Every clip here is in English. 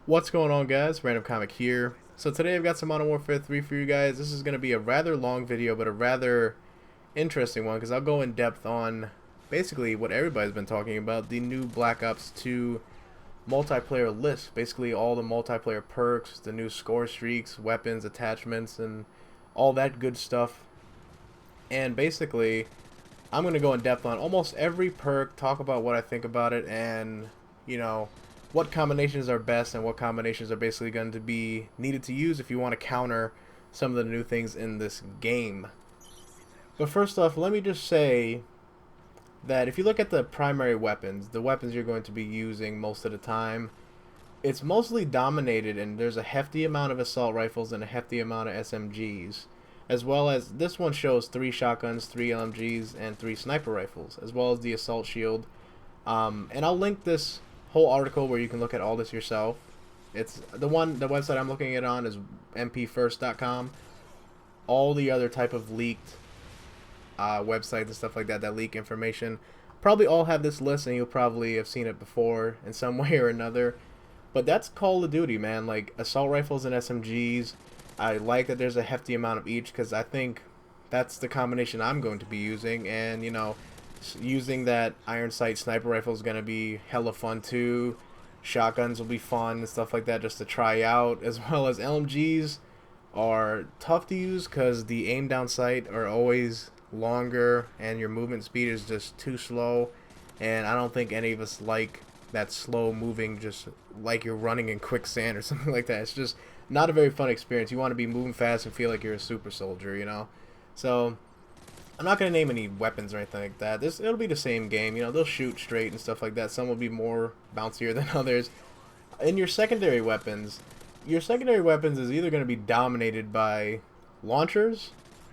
What's going on, guys? Random Comic here. So today I've got some Modern Warfare 3 for you guys. This is going to be a rather long video, but a rather interesting one because I'll go in depth on basically what everybody's been talking about, the new Black Ops 2 multiplayer list. Basically all the multiplayer perks, the new score streaks, weapons, attachments, and all that good stuff. And basically, I'm going to go in depth on almost every perk, talk about what I think about it, and, you know, what combinations are best and what combinations are basically going to be needed to use if you want to counter some of the new things in this game. But first off, let me just say that if you look at the primary weapons, the weapons you're going to be using most of the time, it's mostly dominated, and there's a hefty amount of assault rifles and a hefty amount of SMGs, as well as this one shows 3 shotguns, 3 LMGs, and 3 sniper rifles, as well as the assault shield. And I'll link this whole article where you can look at all this yourself. It's the website I'm looking at on is mp1st.com. All the other type of leaked websites and stuff like that that leak information probably all have this list, and you'll probably have seen it before in some way or another. But that's Call of Duty, man. Like assault rifles and SMGs, I like that there's a hefty amount of each because I think that's the combination I'm going to be using. And you know, using that iron sight sniper rifle is going to be hella fun too. Shotguns will be fun and stuff like that just to try out, as well as LMGs are tough to use because the aim down sight are always longer and your movement speed is just too slow, and I don't think any of us like that slow moving, just like you're running in quicksand or something like that. It's just not a very fun experience. You want to be moving fast and feel like you're a super soldier, you know. So I'm not going to name any weapons or anything like that. It'll be the same game, you know. They'll shoot straight and stuff like that. Some will be more bouncier than others. In your secondary weapons is either going to be dominated by launchers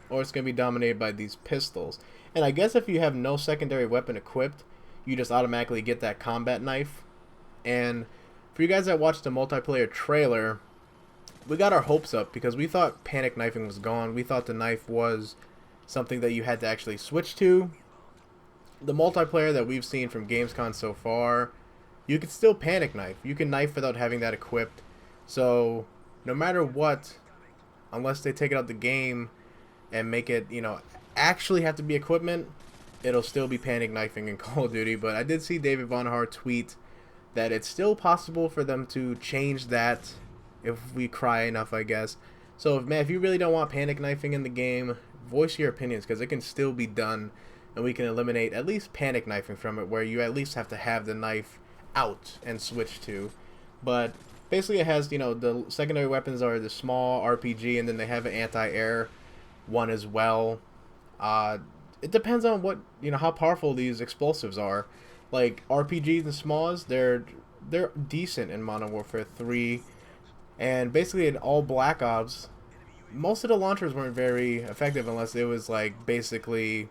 or it's going to be dominated by these pistols. And I guess if you have no secondary weapon equipped, you just automatically get that combat knife. And for you guys that watched the multiplayer trailer, we got our hopes up because we thought panic knifing was gone. We thought the knife was something that you had to actually switch to. The multiplayer that we've seen from Gamescom so far, you can still panic knife. You can knife without having that equipped. So no matter what, unless they take it out the game and make it, you know, actually have to be equipment, it'll still be panic knifing in Call of Duty. But I did see David Vonhar tweet that it's still possible for them to change that if we cry enough, I guess. So if you really don't want panic knifing in the game, voice your opinions because it can still be done, and we can eliminate at least panic knifing from it, where you at least have to have the knife out and switch to. But basically it has, you know, the secondary weapons are the small RPG, and then they have an anti-air one as well. It depends on what, you know, how powerful these explosives are. Like RPGs and smalls, they're decent in Modern Warfare 3, and basically in all Black Ops, most of the launchers weren't very effective unless it was like basically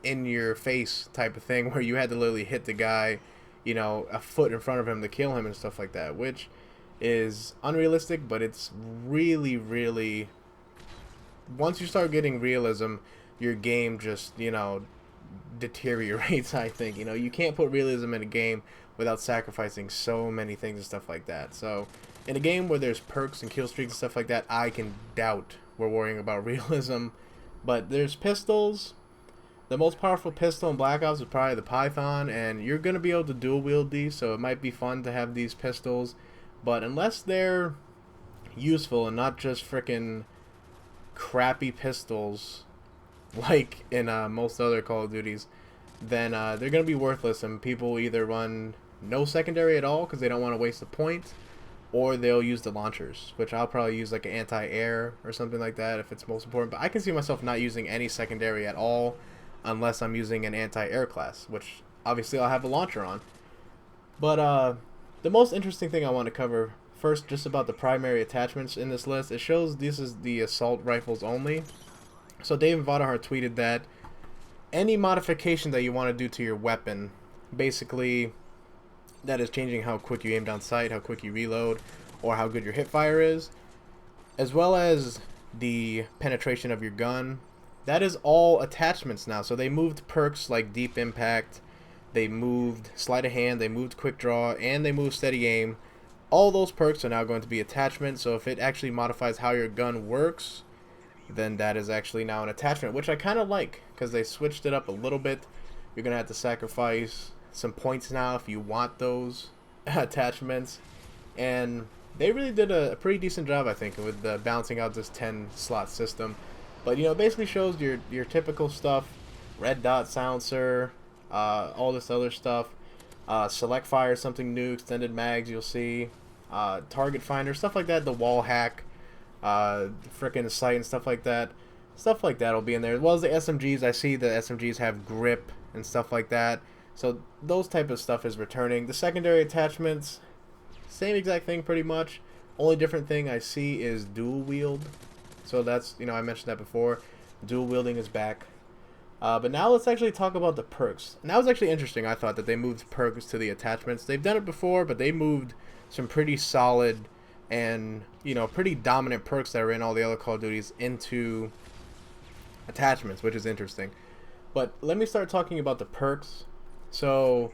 in your face type of thing where you had to literally hit the guy, you know, a foot in front of him to kill him and stuff like that, which is unrealistic. But it's really, really, once you start getting realism, your game just, you know, deteriorates. I think, you know, you can't put realism in a game without sacrificing so many things and stuff like that. So in a game where there's perks and kill streaks and stuff like that, I can doubt we're worrying about realism. But there's pistols. The most powerful pistol in Black Ops is probably the Python, and you're going to be able to dual wield these, so it might be fun to have these pistols. But unless they're useful and not just freaking crappy pistols like in most other Call of Duties, then they're going to be worthless, and people either run no secondary at all because they don't want to waste the point, or they'll use the launchers, which I'll probably use like an anti-air or something like that if it's most important. But I can see myself not using any secondary at all unless I'm using an anti-air class, which obviously I'll have a launcher on. But the most interesting thing I want to cover first, just about the primary attachments in this list, it shows this is the assault rifles only. So David Vonhar tweeted that any modification that you want to do to your weapon, basically that is changing how quick you aim down sight, how quick you reload, or how good your hip fire is, as well as the penetration of your gun, that is all attachments now. So they moved perks like deep impact, they moved sleight of hand, they moved quick draw, and they moved steady aim All those perks are now going to be attachments, so if it actually modifies how your gun works, then that is actually now an attachment, which I kind of like, because they switched it up a little bit. You're going to have to sacrifice some points now if you want those attachments, and they really did a pretty decent job, I think, with balancing out this 10 slot system. But you know, it basically shows your typical stuff: red dot silencer, all this other stuff, select fire, something new, extended mags, you'll see, target finder, stuff like that, the wall hack, frickin' sight and stuff like that. Stuff like that will be in there, as well as the SMGs. I see the SMGs have grip and stuff like that, so those type of stuff is returning. The secondary attachments, same exact thing pretty much. Only different thing I see is dual wield. So that's, you know, I mentioned that before. Dual wielding is back. But now let's actually talk about the perks. And that was actually interesting, I thought, that they moved perks to the attachments. They've done it before, but they moved some pretty solid and, you know, pretty dominant perks that were in all the other Call of Duties into attachments, which is interesting. But let me start talking about the perks. So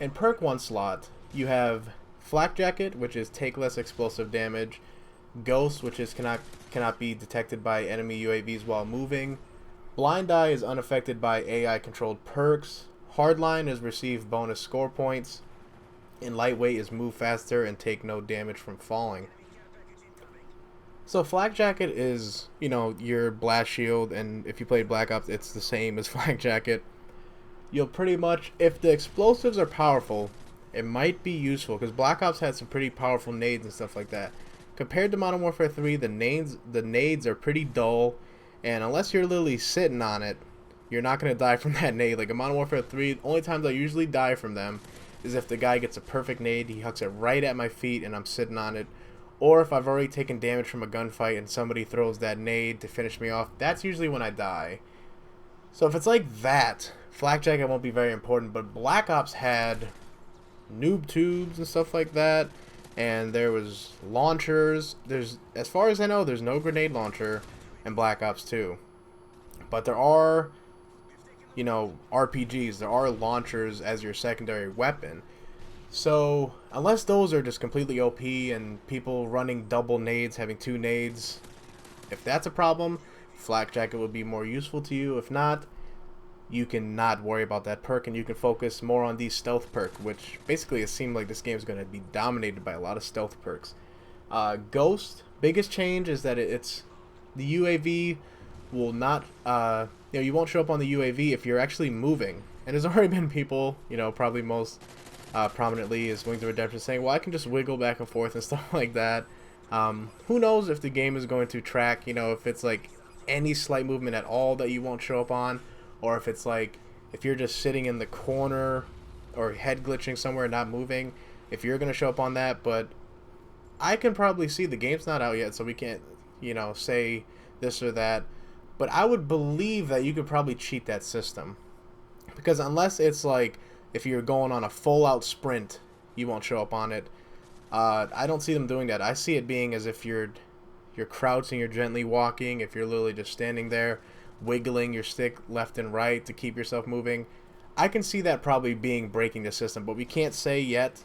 in perk 1 slot, you have Flak Jacket, which is take less explosive damage; Ghost, which is cannot be detected by enemy UAVs while moving; Blind Eye is unaffected by AI controlled perks; Hardline is receive bonus score points; and Lightweight is move faster and take no damage from falling. So Flak Jacket is, you know, your blast shield, and if you play Black Ops, it's the same as Flak Jacket. You'll pretty much, if the explosives are powerful, it might be useful, because Black Ops had some pretty powerful nades and stuff like that. Compared to Modern Warfare 3, the nades are pretty dull, and unless you're literally sitting on it, you're not going to die from that nade. Like in Modern Warfare 3, the only times I usually die from them is if the guy gets a perfect nade, he hucks it right at my feet and I'm sitting on it, or if I've already taken damage from a gunfight and somebody throws that nade to finish me off. That's usually when I die. So if it's like that, Flak Jacket won't be very important, but Black Ops had noob tubes and stuff like that, and there was launchers. As far as I know, there's no grenade launcher in Black Ops 2, but there are, you know, RPGs. There are launchers as your secondary weapon. So unless those are just completely OP and people running double nades, having 2 nades, if that's a problem, Flak Jacket would be more useful to you. If not, you can not worry about that perk, and you can focus more on the stealth perk, which basically it seemed like this game is going to be dominated by a lot of stealth perks. Ghost, biggest change is that it's the UAV will not, you know, you won't show up on the UAV if you're actually moving. And there's already been people, you know, probably most prominently is Wings of Redemption, saying, well, I can just wiggle back and forth and stuff like that. Who knows if the game is going to track, you know, if it's like any slight movement at all that you won't show up on, or if it's like, if you're just sitting in the corner or head glitching somewhere not moving, if you're going to show up on that. But I can probably see, the game's not out yet, so we can't, you know, say this or that, but I would believe that you could probably cheat that system, because unless it's like if you're going on a full out sprint, you won't show up on it. I don't see them doing that. I see it being as if you're crouching, you're gently walking, if you're literally just standing there wiggling your stick left and right to keep yourself moving. I can see that probably being breaking the system, but we can't say yet.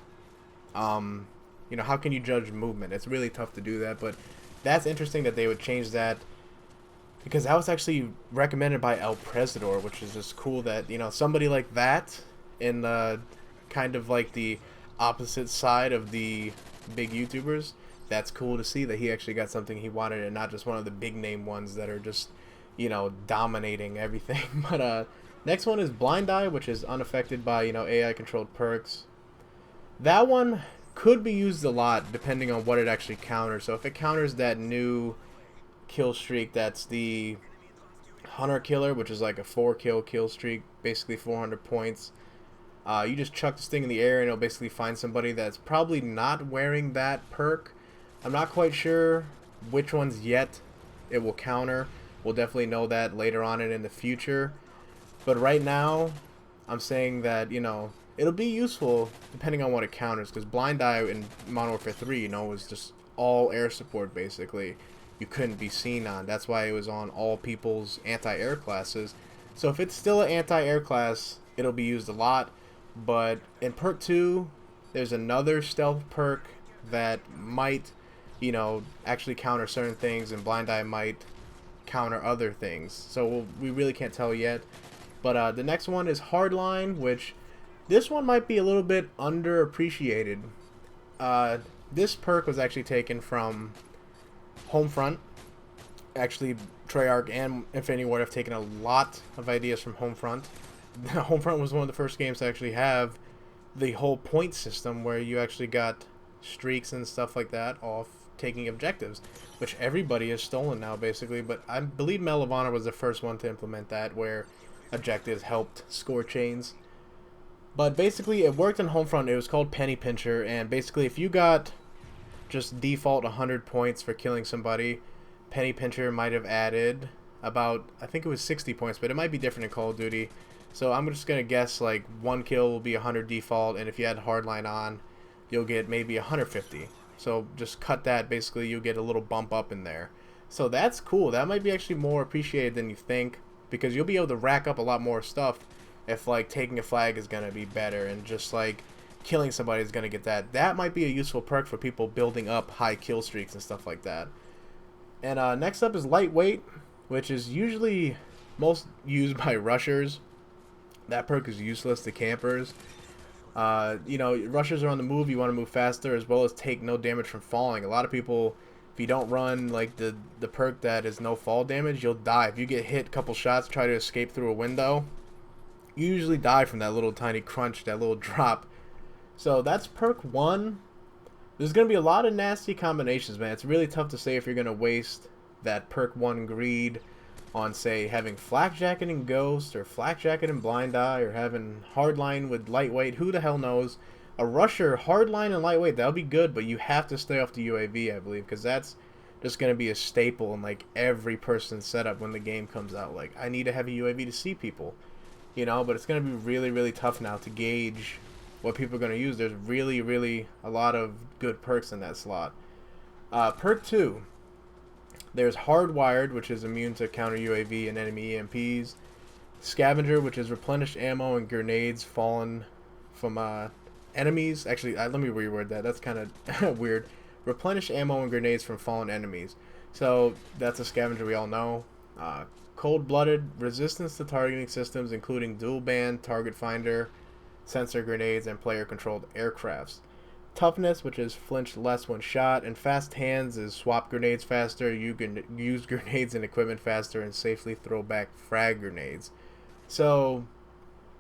You know, how can you judge movement? It's really tough to do that, but that's interesting that they would change that, because that was actually recommended by El Presidor, which is just cool that, you know, somebody like that in kind of like the opposite side of the big YouTubers, that's cool to see that he actually got something he wanted and not just one of the big name ones that are just, you know, dominating everything. But next one is Blind Eye, which is unaffected by, you know, AI controlled perks. That one could be used a lot depending on what it actually counters. So if it counters that new kill streak, that's the Hunter Killer, which is like a 4-kill streak, basically 400 points. You just chuck this thing in the air and it'll basically find somebody that's probably not wearing that perk. I'm not quite sure which ones yet it will counter. We'll definitely know that later on and in the future. But right now, I'm saying that, you know, it'll be useful depending on what it counters, because Blind Eye in Modern Warfare 3, you know, was just all air support basically. You couldn't be seen on. That's why it was on all people's anti-air classes. So if it's still an anti-air class, it'll be used a lot. But in perk 2, there's another stealth perk that might, you know, actually counter certain things, and Blind Eye might counter other things. So we really can't tell yet. But the next one is Hardline, which this one might be a little bit underappreciated. This perk was actually taken from Homefront. Actually, Treyarch and Infinity Ward have taken a lot of ideas from Homefront. Homefront was one of the first games to actually have the whole point system where you actually got streaks and stuff like that off taking objectives, which everybody has stolen now basically. But I believe Medal of Honor was the first one to implement that, where objectives helped score chains. But basically it worked in Homefront. It was called Penny Pincher, and basically if you got just default 100 points for killing somebody, Penny Pincher might have added about, I think it was 60 points, but it might be different in Call of Duty. So I'm just going to guess like one kill will be 100 default, and if you had Hardline on, you'll get maybe 150. So just cut that, basically you'll get a little bump up in there. So that's cool. That might be actually more appreciated than you think, because you'll be able to rack up a lot more stuff if like taking a flag is going to be better, and just like killing somebody is going to get that. That might be a useful perk for people building up high kill streaks and stuff like that. And next up is Lightweight, which is usually most used by rushers. That perk is useless to campers. You know, rushers are on the move. You want to move faster, as well as take no damage from falling. A lot of people, if you don't run like the perk that is no fall damage, you'll die. If you get hit a couple shots, try to escape through a window, you usually die from that little tiny crunch, that little drop. So that's perk 1. There's going to be a lot of nasty combinations, man. It's really tough to say if you're going to waste that perk 1 greed on, say, having Flak Jacket and Ghost, or Flak Jacket and Blind Eye, or having Hardline with Lightweight. Who the hell knows? A rusher, Hardline and Lightweight, that'll be good, but you have to stay off the UAV, I believe, because that's just going to be a staple in like every person's setup when the game comes out. Like, I need to have a UAV to see people, you know, but it's going to be really, really tough now to gauge what people are going to use. There's really, really a lot of good perks in that slot. Perk 2. There's Hardwired, which is immune to counter UAV and enemy EMPs. Scavenger, which is replenished ammo and grenades fallen from enemies. Actually, let me reword that. That's kind of weird. Replenish ammo and grenades from fallen enemies. So that's a scavenger we all know. Cold-blooded, resistance to targeting systems, including dual band, target finder, sensor grenades, and player-controlled aircrafts. Toughness, which is flinch less when shot, and fast hands is swap grenades faster, you can use grenades and equipment faster, and safely throw back frag grenades. So,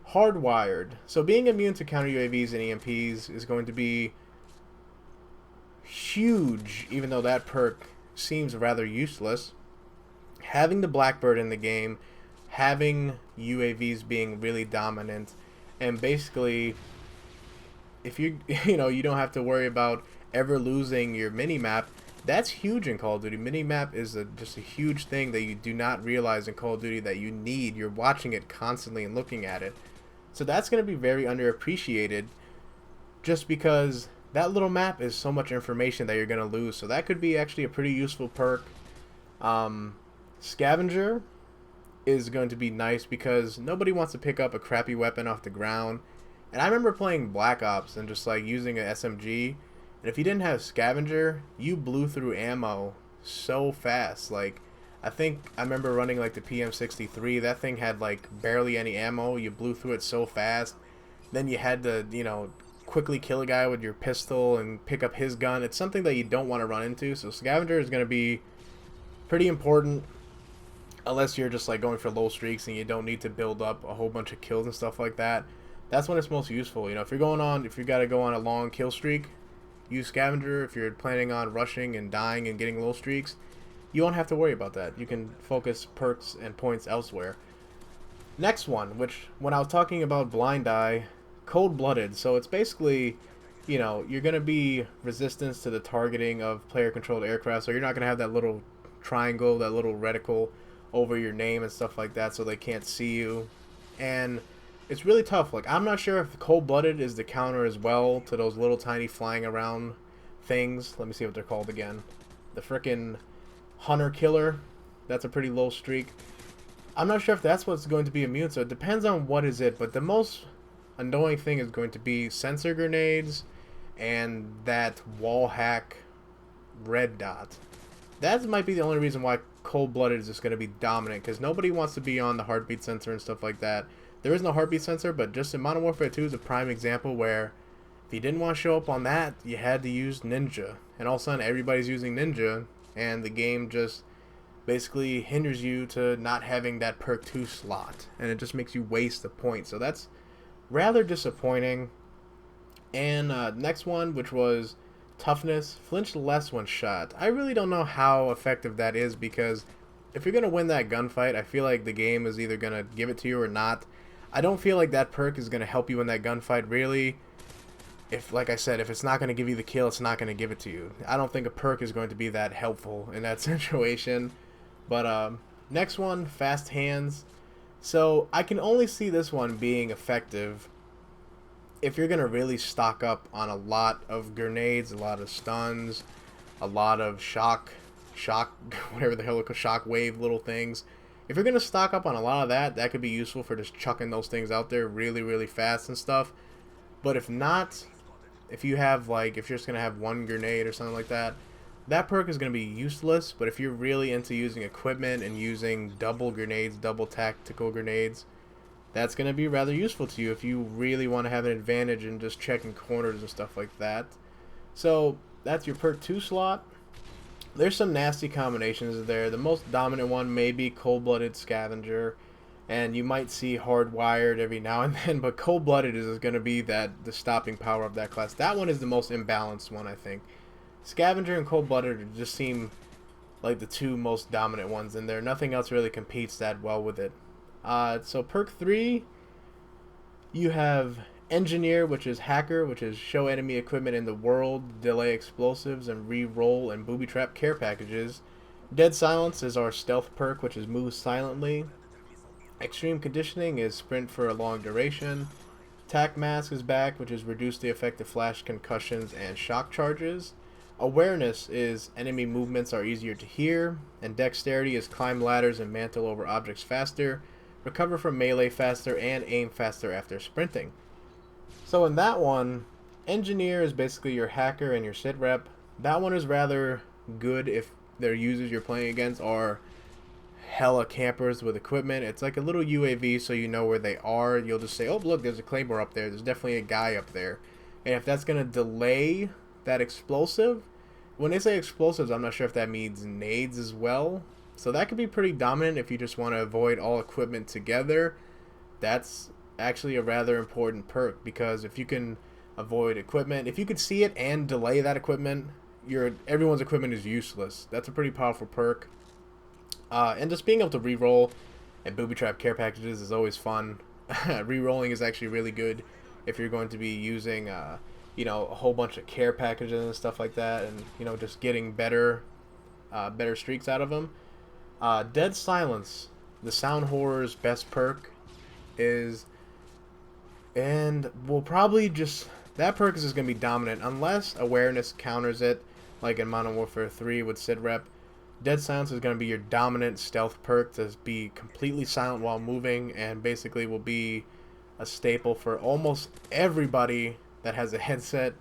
Hardwired. So being immune to counter UAVs and EMPs is going to be huge, even though that perk seems rather useless. Having the Blackbird in the game, having UAVs being really dominant, and basically, if you you don't have to worry about ever losing your mini-map, that's huge in Call of Duty. Mini-map is just a huge thing that you do not realize in Call of Duty that you need. You're watching it constantly and looking at it. So that's going to be very underappreciated, just because that little map is so much information that you're going to lose. So that could be actually a pretty useful perk. Scavenger is going to be nice because nobody wants to pick up a crappy weapon off the ground. And I remember playing Black Ops and just like using an SMG, and if you didn't have Scavenger, you blew through ammo so fast. Like, I think I remember running like the PM63. That thing had like barely any ammo. You blew through it so fast. Then you had to, quickly kill a guy with your pistol and pick up his gun. It's something that you don't want to run into. So Scavenger is going to be pretty important, unless you're just like going for low streaks and you don't need to build up a whole bunch of kills and stuff like that. That's when it's most useful. If you got to go on a long kill streak, use Scavenger. If you're planning on rushing and dying and getting low streaks, you won't have to worry about that. You can focus perks and points elsewhere. Next one, which when I was talking about Blind Eye, Cold-blooded. So it's basically, you're going to be resistance to the targeting of player-controlled aircraft. So you're not going to have that little triangle, that little reticle over your name and stuff like that, so they can't see you. And it's really tough. Like, I'm not sure if Cold-blooded is the counter as well to those little tiny flying around things. Let me see what they're called again. The frickin' Hunter Killer. That's a pretty low streak. I'm not sure if that's what's going to be immune, so it depends on what is it. But the most annoying thing is going to be sensor grenades and that wall hack red dot. That might be the only reason why cold-blooded is just going to be dominant, because nobody wants to be on the heartbeat sensor and stuff like that. There is no heartbeat sensor, but just in Modern Warfare 2 is a prime example where if you didn't want to show up on that, you had to use Ninja. And all of a sudden, everybody's using Ninja, and the game just basically hinders you to not having that perk 2 slot, and it just makes you waste the point. So that's rather disappointing. And next one, which was toughness, flinch less when shot. I really don't know how effective that is, because if you're going to win that gunfight, I feel like the game is either going to give it to you or not. I don't feel like that perk is going to help you in that gunfight, really. If, like I said, if it's not going to give you the kill, it's not going to give it to you. I don't think a perk is going to be that helpful in that situation. But next one, fast hands. So I can only see this one being effective if you're going to really stock up on a lot of grenades, a lot of stuns, a lot of shock, whatever the hell, shock wave little things. If you're going to stock up on a lot of that, that could be useful for just chucking those things out there really, really fast and stuff. But if not, if you have, like, if you're just going to have one grenade or something like that, that perk is going to be useless. But if you're really into using equipment and using double grenades, double tactical grenades, that's going to be rather useful to you if you really want to have an advantage in just checking corners and stuff like that. So that's your perk 2 slot. There's some nasty combinations there. The most dominant one may be cold-blooded scavenger, and you might see hardwired every now and then, but cold-blooded is going to be the stopping power of that class. That one is the most imbalanced one, I think. Scavenger and cold-blooded just seem like the two most dominant ones in there. Nothing else really competes that well with it. So perk 3, you have Engineer, which is Hacker, which is show enemy equipment in the world, delay explosives, and re-roll and booby trap care packages. Dead Silence is our stealth perk, which is move silently. Extreme Conditioning is sprint for a long duration. Tac Mask is back, which is reduce the effect of flash concussions and shock charges. Awareness is enemy movements are easier to hear. And Dexterity is climb ladders and mantle over objects faster, recover from melee faster, and aim faster after sprinting. So in that one, Engineer is basically your hacker and your sit rep. That one is rather good if their users you're playing against are hella campers with equipment. It's like a little UAV, so you know where they are. You'll just say, oh look, there's a claymore up there, there's definitely a guy up there. And if that's going to delay that explosive, when they say explosives, I'm not sure if that means nades as well. So that could be pretty dominant if you just want to avoid all equipment together. That's actually a rather important perk, because if you can avoid equipment, if you could see it and delay that equipment, everyone's equipment is useless. That's a pretty powerful perk. And just being able to re-roll and booby trap care packages is always fun. Re-rolling is actually really good if you're going to be using you know, a whole bunch of care packages and stuff like that, and you know, just getting better streaks out of them. Dead Silence, the Sound Horror's best perk, is, and we'll probably just, that perk is just going to be dominant unless Awareness counters it, like in Modern Warfare 3 with Sid Rep. Dead Silence is going to be your dominant stealth perk to be completely silent while moving, and basically will be a staple for almost everybody that has a headset.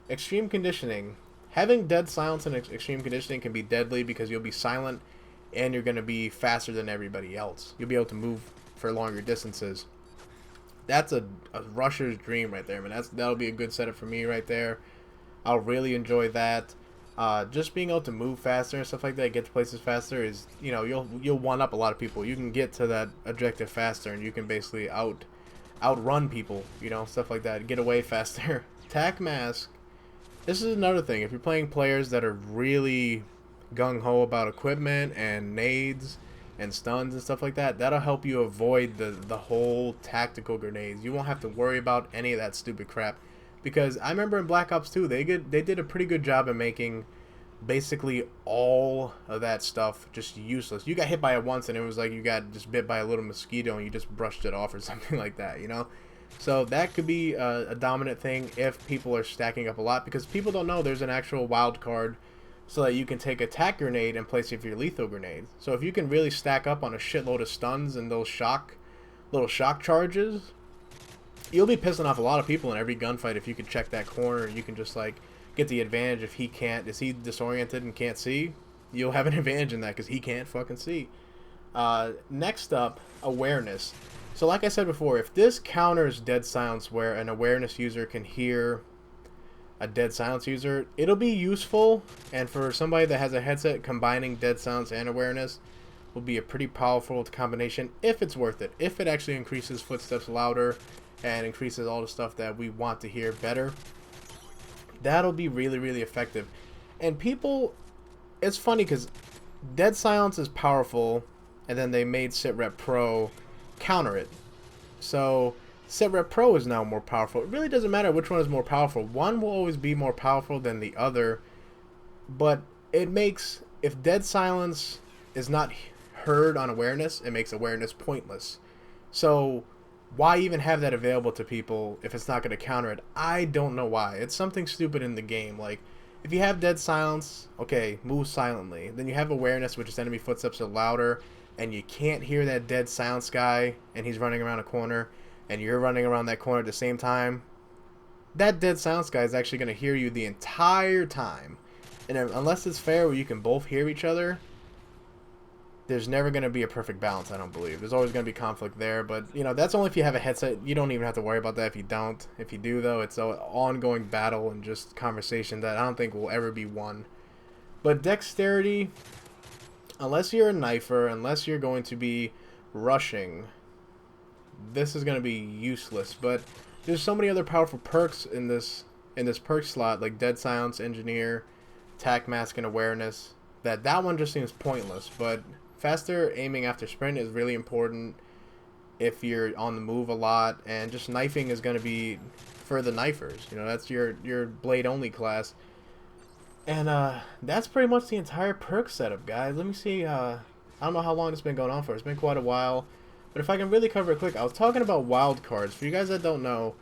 Extreme Conditioning. Having Dead Silence and Extreme Conditioning can be deadly, because you'll be silent and you're going to be faster than everybody else. You'll be able to move for longer distances. That's a rusher's dream right there, man. That'll be a good setup for me right there. I'll really enjoy that. Just being able to move faster and stuff like that, get to places faster, is, you know, you'll one up a lot of people. You can get to that objective faster, and you can basically outrun people, you know, stuff like that. Get away faster. Tac Mask. This is another thing. If you're playing players that are really gung-ho about equipment and nades and stuns and stuff like that, that'll help you avoid the whole tactical grenades. You won't have to worry about any of that stupid crap, because I remember in Black Ops 2 they did a pretty good job of making basically all of that stuff just useless. You got hit by it once and it was like you got just bit by a little mosquito and you just brushed it off or something like that, you know. So that could be a dominant thing if people are stacking up a lot, because people don't know there's an actual wild card so that you can take a tac grenade and place it for your lethal grenade. So if you can really stack up on a shitload of stuns and those little shock charges, you'll be pissing off a lot of people in every gunfight if you can check that corner. You can just like get the advantage if he can't. Is he disoriented and can't see? You'll have an advantage in that because he can't fucking see. Next up, awareness. So like I said before, if this counters dead silence where an awareness user can hear a dead silence user, it'll be useful. And for somebody that has a headset, combining dead silence and awareness will be a pretty powerful combination if it's worth it. If it actually increases footsteps louder and increases all the stuff that we want to hear better, that'll be really, really effective. And people, it's funny because dead silence is powerful, and then they made SitRep Pro counter it. So SitRep Pro is now more powerful. It really doesn't matter which one is more powerful. One will always be more powerful than the other, but it makes, if dead silence is not heard on awareness, it makes awareness pointless. So why even have that available to people if it's not going to counter it? I don't know why. It's something stupid in the game. Like, if you have dead silence, okay, move silently. Then you have awareness, which is enemy footsteps are louder, and you can't hear that dead silence guy, and he's running around a corner, and you're running around that corner at the same time. That dead silence guy is actually going to hear you the entire time. And unless it's fair where you can both hear each other, there's never going to be a perfect balance, I don't believe. There's always going to be conflict there, but, you know, that's only if you have a headset. You don't even have to worry about that if you don't. If you do, though, it's an ongoing battle and just conversation that I don't think will ever be won. But dexterity, unless you're a knifer, unless you're going to be rushing, this is going to be useless. But there's so many other powerful perks in this perk slot, like Dead Silence, Engineer, Tac Mask, and Awareness, that one just seems pointless. But faster aiming after sprint is really important if you're on the move a lot, and just knifing is going to be for the knifers. You know, that's your blade only class. And that's pretty much the entire perk setup, guys. Let me see. I don't know how long it's been going on for. It's been quite a while. But if I can really cover it quick, I was talking about wild cards. For you guys that don't know,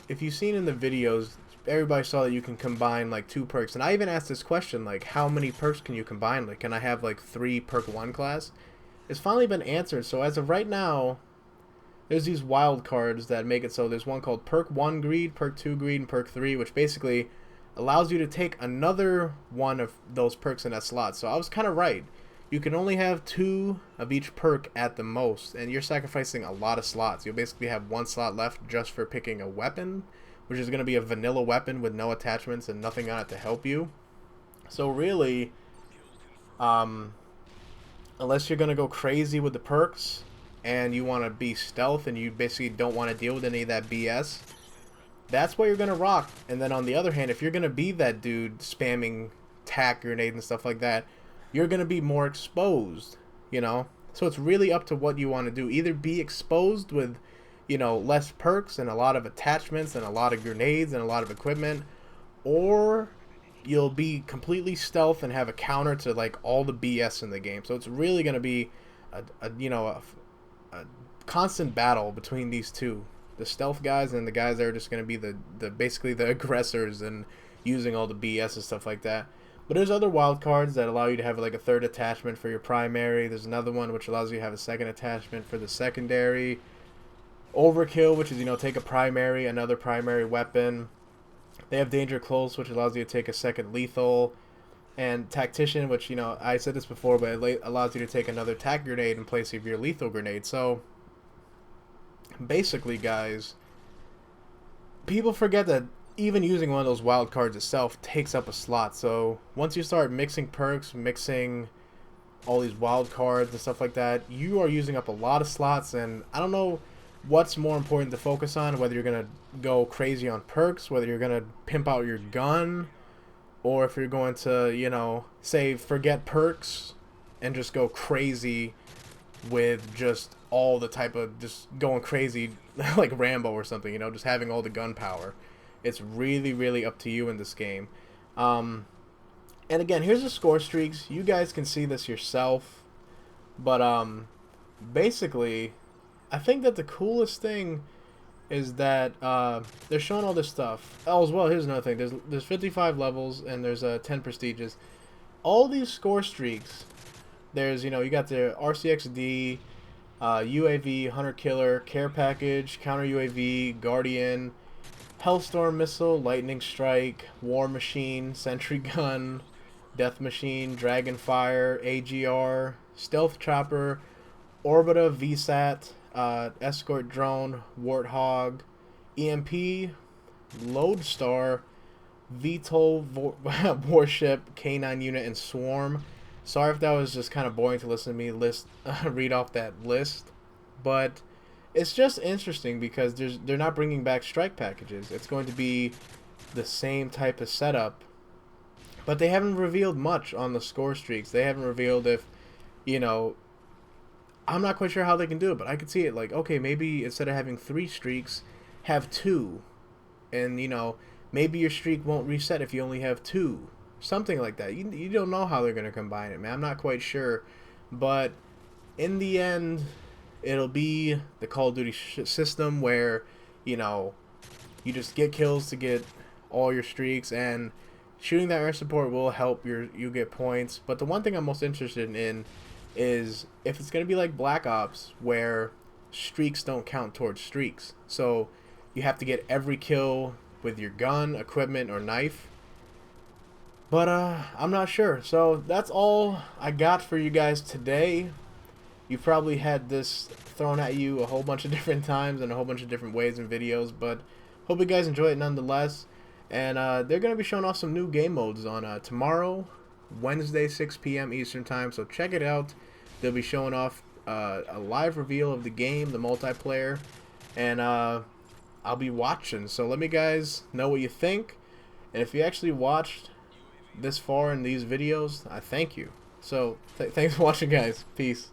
if you've seen in the videos, everybody saw that you can combine like 2 perks. And I even asked this question, like, how many perks can you combine? Like, can I have like 3 perk 1 class? It's finally been answered. So as of right now, there's these wild cards that make it so there's one called perk 1 greed, perk 2 greed, and perk 3, which basically allows you to take another one of those perks in that slot. So I was kind of right. You can only have 2 of each perk at the most, and you're sacrificing a lot of slots. You'll basically have 1 slot left just for picking a weapon, which is going to be a vanilla weapon with no attachments and nothing on it to help you. So really, unless you're going to go crazy with the perks and you want to be stealth and you basically don't want to deal with any of that BS, that's what you're going to rock. And then on the other hand, if you're going to be that dude spamming tac grenades and stuff like that, you're going to be more exposed, you know? So it's really up to what you want to do. Either be exposed with, you know, less perks and a lot of attachments and a lot of grenades and a lot of equipment, or you'll be completely stealth and have a counter to like all the BS in the game. So it's really going to be a constant battle between these two, the stealth guys and the guys that are just going to be the basically the aggressors and using all the BS and stuff like that. But there's other wild cards that allow you to have like a 3rd attachment for your primary. There's another one which allows you to have a 2nd attachment for the secondary. Overkill, which is, you know, take a primary, another primary weapon. They have Danger Close, which allows you to take a 2nd lethal. And Tactician, which, you know, I said this before, but it allows you to take another tac grenade in place of your lethal grenade. So basically, guys, people forget that even using one of those wild cards itself takes up a slot. So once you start mixing perks, mixing all these wild cards and stuff like that, you are using up a lot of slots. And I don't know what's more important to focus on, whether you're going to go crazy on perks, whether you're going to pimp out your gun, or if you're going to, you know, say forget perks and just go crazy with just all the type of just going crazy like Rambo or something, you know, just having all the gun power. It's really, really up to you in this game. And again, here's the score streaks. You guys can see this yourself. But basically, I think that the coolest thing is that they're showing all this stuff. Oh, as well, here's another thing. There's 55 levels and there's 10 prestiges. All these score streaks, there's, you know, you got the RCXD, UAV, Hunter Killer, Care Package, Counter UAV, Guardian, Hellstorm Missile, Lightning Strike, War Machine, Sentry Gun, Death Machine, Dragonfire, AGR, Stealth Chopper, Orbita, VSAT, Escort Drone, Warthog, EMP, Lodestar, VTOL Warship, K9 Unit, and Swarm. Sorry if that was just kind of boring to listen to me read off that list, but it's just interesting because they're not bringing back strike packages. It's going to be the same type of setup, but they haven't revealed much on the score streaks. They haven't revealed if, you know, I'm not quite sure how they can do it, but I could see it like, okay, maybe instead of having 3 streaks, have 2, and you know, maybe your streak won't reset if you only have 2. Something like that. You don't know how they're going to combine it, man. I'm not quite sure. But in the end, it'll be the Call of Duty system where, you know, you just get kills to get all your streaks, and shooting that air support will help you get points. But the one thing I'm most interested in is if it's going to be like Black Ops, where streaks don't count towards streaks. So you have to get every kill with your gun, equipment, or knife. But I'm not sure. So that's all I got for you guys today. You probably had this thrown at you a whole bunch of different times and a whole bunch of different ways in videos, but hope you guys enjoy it nonetheless. And they're going to be showing off some new game modes on tomorrow, Wednesday, 6 p.m. Eastern Time, so check it out. They'll be showing off a live reveal of the game, the multiplayer, and I'll be watching. So let me guys know what you think, and if you actually watched this far in these videos, I thank you. So thanks for watching, guys. Peace.